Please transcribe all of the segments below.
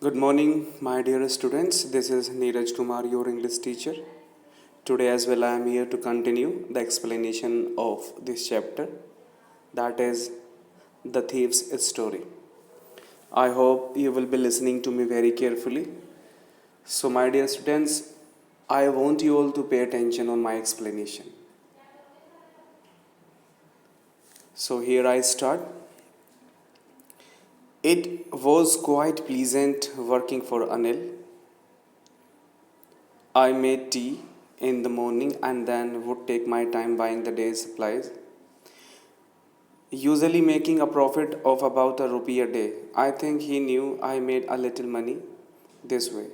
Good morning, my dear students. This is Neeraj Kumar, your English teacher. Today, as well, I am here to continue the explanation of this chapter, that is the thief's story. I hope you will be listening to me very carefully. So, my dear students, I want you all to pay attention on my explanation. So, here I start. It was quite pleasant working for Anil. I made tea in the morning and then would take my time buying the day's supplies, usually making a profit of about a rupee a day. I think he knew I made a little money this way,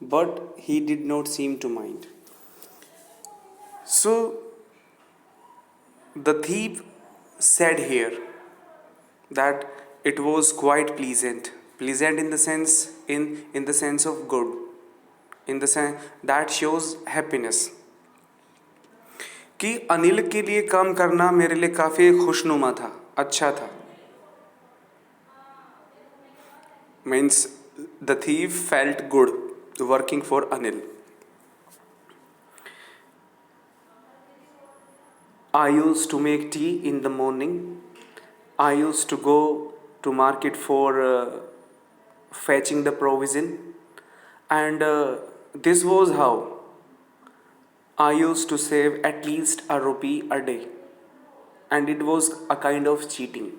but he did not seem to mind. So the thief said here that it was quite pleasant in the sense in the sense of good, in the sense that shows happiness, कि अनिल के लिए काम करना मेरे लिए काफ़ी खुशनुमा था, अच्छा था. Means the thief felt good working for Anil. I used to make tea in the morning. I used to go to market for fetching the provision, and this was how I used to save at least a rupee a day, and it was a kind of cheating.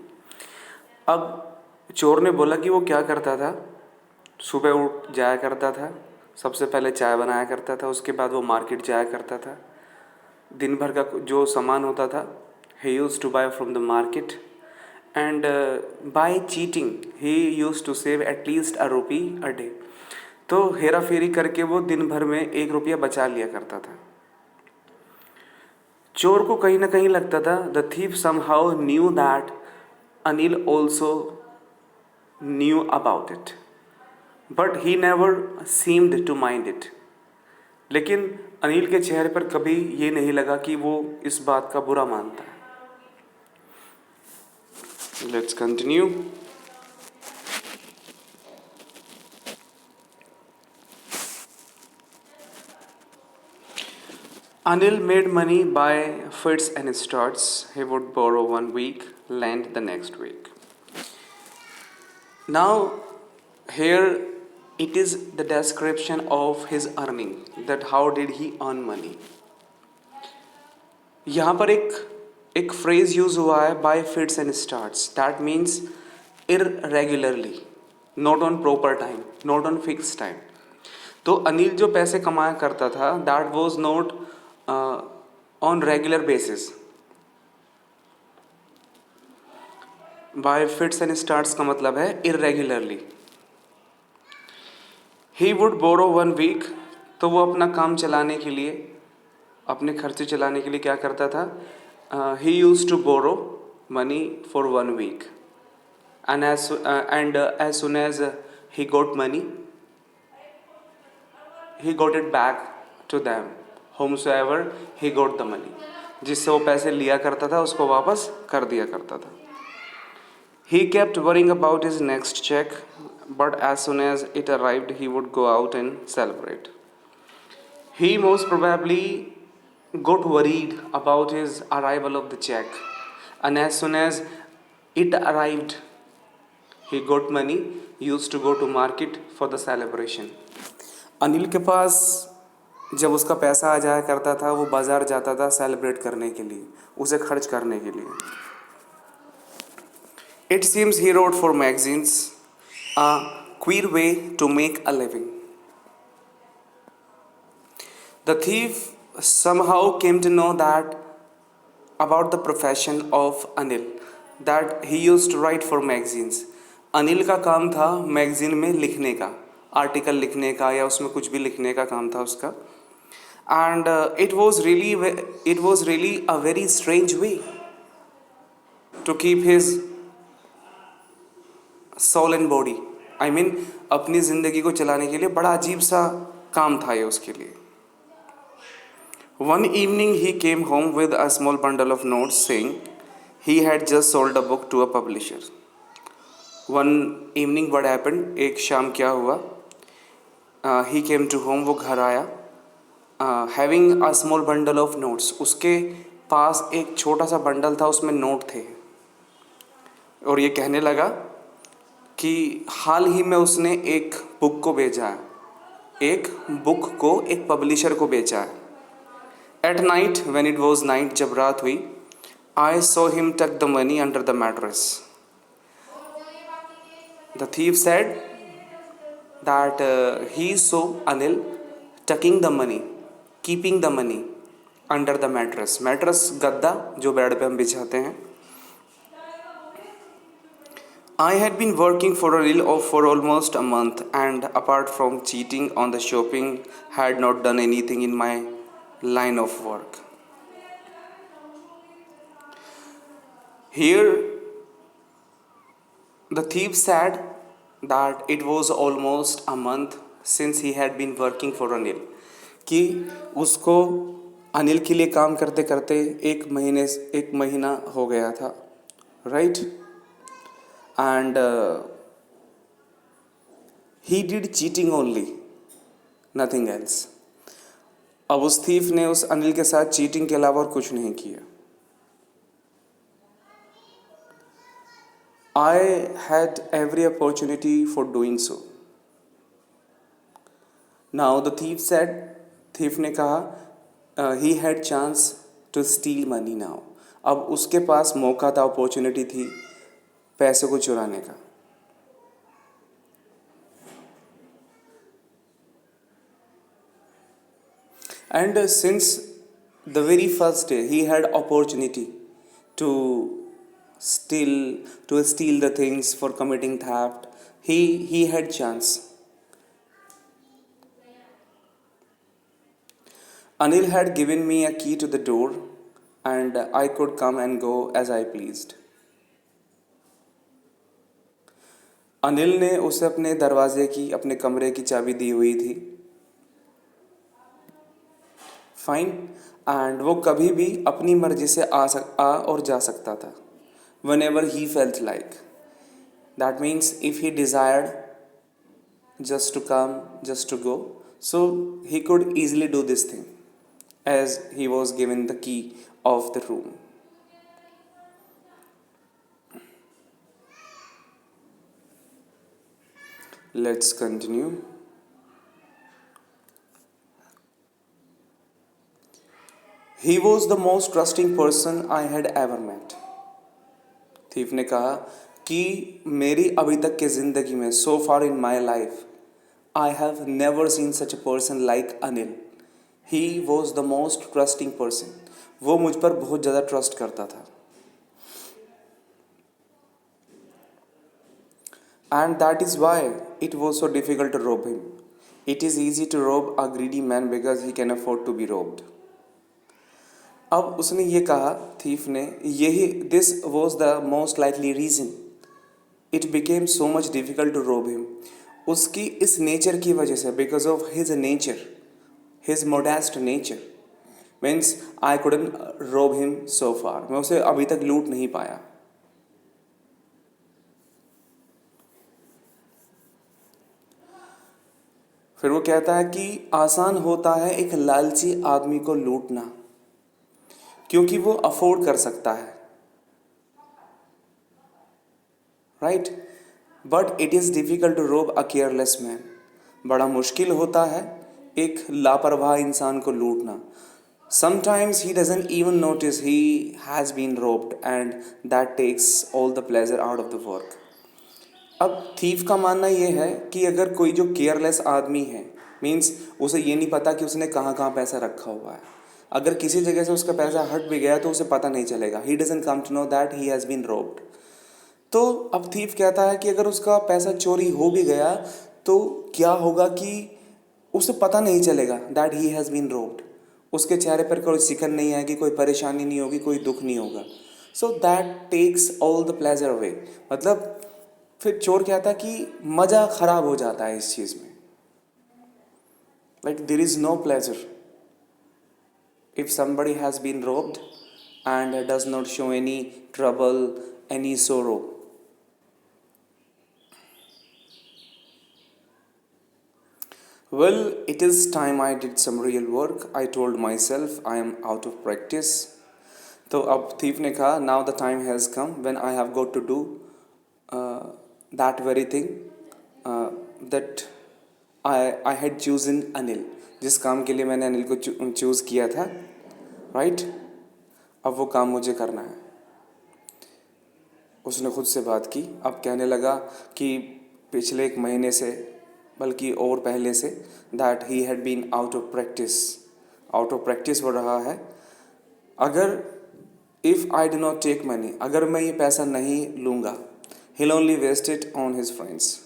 अब चोर ने बोला कि वो क्या करता था. सुबह उठ जाया करता था, सबसे पहले चाय बनाया करता था, उसके बाद वो मार्केट जाया करता था. दिन भर का जो सामान होता था, he used to buy from the market, and by cheating he used to save at least a rupee a day. तो हेरा फेरी करके वो दिन भर में 1 रुपया बचा लिया करता था. चोर को कहीं ना कहीं लगता था, the thief somehow knew that Anil also knew about it, but he never seemed to mind it. लेकिन अनिल के चेहरे पर कभी ये नहीं लगा कि वो इस बात का बुरा मानता है. Let's continue. Anil made money by fits and starts. He would borrow 1 week, lend the next week. Now, here it is the description of his earning, that how did he earn money. यहाँ पर एक phrase used हुआ है, by fits and starts. That means irregularly, not on proper time, not on fix time. तो अनिल जो पैसे कमाया करता था, that was not on regular basis. By fits and starts का मतलब है irregularly. He would borrow 1 week, तो वो अपना काम चलाने के लिए, अपने खर्चे चलाने के लिए क्या करता था, he use to borrow money for 1 week, and as soon as he got money, he got it back to them, whomsoever he got the money. जिससे वो पैसे लिया करता था उसको वापस कर दिया करता था. He kept worrying about his next check, but as soon as it arrived, he would go out and celebrate. He most probably got worried about his arrival of the check, and as soon as it arrived, he got money, used to go to market for the celebration. Anil के पास जब उसका पैसा आ जाया करता था, वो बाज़ार जाता था सेलिब्रेट करने के लिए, उसे खर्च करने के लिए. It seems he wrote for magazines, a queer way to make a living. The thief somehow came to know that about the profession of Anil, that he used to write for magazines. Anil का काम था magazine में लिखने का, article लिखने का, या उसमें कुछ भी लिखने का काम था उसका. And it was really a very strange way to keep his soul and body. I mean, अपनी ज़िंदगी को चलाने के लिए बड़ा अजीब सा काम था ये उसके लिए. One evening he came home with a small bundle of notes saying he had just sold a book to a publisher. One evening what happened, एक शाम क्या हुआ, ही केम टू होम, वो घर आया, having a small bundle of notes, उसके पास एक छोटा सा बंडल था, उसमें नोट थे, और ये कहने लगा कि हाल ही में उसने एक बुक को बेचा है, एक बुक को एक पब्लिशर को बेचा है। At night when it was night, जब रात हुई, आई सॉ हिम टक the money under the mattress. The thief said that he saw Anil tucking the money, keeping the money under the mattress. Mattress गद्दा जो bed पे हम बिछाते हैं. I had been working for Anil for almost a month, and apart from cheating on the shopping, had not done anything in my line of work. Here, the thief said that it was almost a month since he had been working for Anil, कि उसको अनिल के लिए काम करते करते एक महीना हो गया था, right, and he did cheating only, nothing else. अब उस थीफ ने उस अनिल के साथ चीटिंग के अलावा और कुछ नहीं किया। I had every opportunity for doing so. Now the thief said, thief ने कहा, he had chance to steal money now. अब उसके पास मौका था, अपॉर्चुनिटी थी पैसे को चुराने का। And since the very first day he had opportunity to steal the things for committing theft, he had chance. Anil had given me a key to the door and I could come and go as I pleased. Anil ने उसे अपने दरवाजे की, अपने कमरे की चाबी दी हुई थी, फाइन, एंड वो कभी भी अपनी मर्जी से आ और जा सकता था, whenever he felt like. That means if he desired just to come, just to go, so he could easily do this thing as he was given the key of the room. Let's continue. He was the most trusting person I had ever met. Thief ने कहा कि मेरी अभी तक की ज़िंदगी में, so far in my life, I have never seen such a person like Anil. He was the most trusting person. वो मुझ पर बहुत ज़्यादा ट्रस्ट करता था. And that is why it was so difficult to rob him. It is easy to rob a greedy man because he can afford to be robbed. अब उसने ये कहा, थीफ ने, यही this was the most likely reason it became so much difficult to rob him. उसकी इस nature की वजह से, because of his nature, his modest nature, means I couldn't rob him so far. मैं उसे अभी तक लूट नहीं पाया. फिर वो कहता है कि आसान होता है एक लालची आदमी को लूटना क्योंकि वो अफोर्ड कर सकता है, right, but it is difficult to rob a careless man. बड़ा मुश्किल होता है एक लापरवाह इंसान को लूटना. Sometimes he doesn't even notice he has been robbed and that takes all the pleasure out of the work. अब थीफ का मानना ये है कि अगर कोई जो केयरलेस आदमी है, मीन्स उसे ये नहीं पता कि उसने कहाँ कहाँ पैसा रखा हुआ है, अगर किसी जगह से उसका पैसा हट भी गया तो उसे पता नहीं चलेगा. He doesn't come to know that he has been robbed. तो अब थीफ कहता है कि अगर उसका पैसा चोरी हो भी गया तो क्या होगा कि उसे पता नहीं चलेगा that he has been robbed. उसके चेहरे पर कोई सिकन नहीं आएगी, कोई परेशानी नहीं होगी, कोई दुख नहीं होगा. So that takes all the pleasure away. मतलब फिर चोर कहता है कि मज़ा ख़राब हो जाता है इस चीज़ में. Like there is no pleasure if somebody has been robbed and does not show any trouble, any sorrow. Well, it is time I did some real work. I told myself I am out of practice. तो अब thief ने कहा, now the time has come when I have got to do that very thing that I had chosen Anil. जिस काम के लिए मैंने अनिल को चूज़ किया था, राइट, अब वो काम मुझे करना है. उसने खुद से बात की. अब कहने लगा कि पिछले एक महीने से, बल्कि और पहले से, that he had been out of practice हो रहा है. अगर if I do not take money, अगर मैं ये पैसा नहीं लूँगा, he'll only waste it on his friends.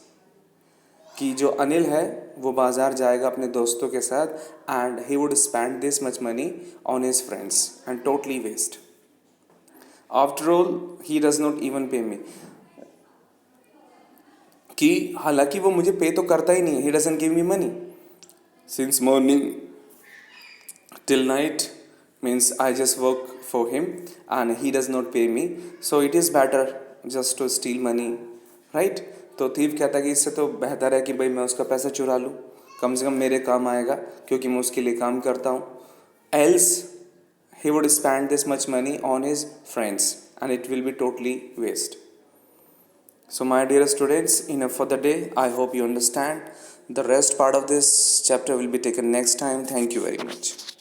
कि जो अनिल है वो बाज़ार जाएगा अपने दोस्तों के साथ and he would spend this much money on his friends and totally waste. After all he does not even pay me. कि हालांकि वो मुझे पे तो करता ही नहीं है, he doesn't give me money since morning till night, means I just work for him and he does not pay me, so it is better just to steal money, right. तो थीफ कहता है कि इससे तो बेहतर है कि भाई मैं उसका पैसा चुरा लूँ, कम से कम मेरे काम आएगा क्योंकि मैं उसके लिए काम करता हूँ. Else he would spend this much money on his friends and it will be totally waste. So my dear students, enough for the day. I hope you understand. The rest part of this chapter will be taken next time. Thank you very much.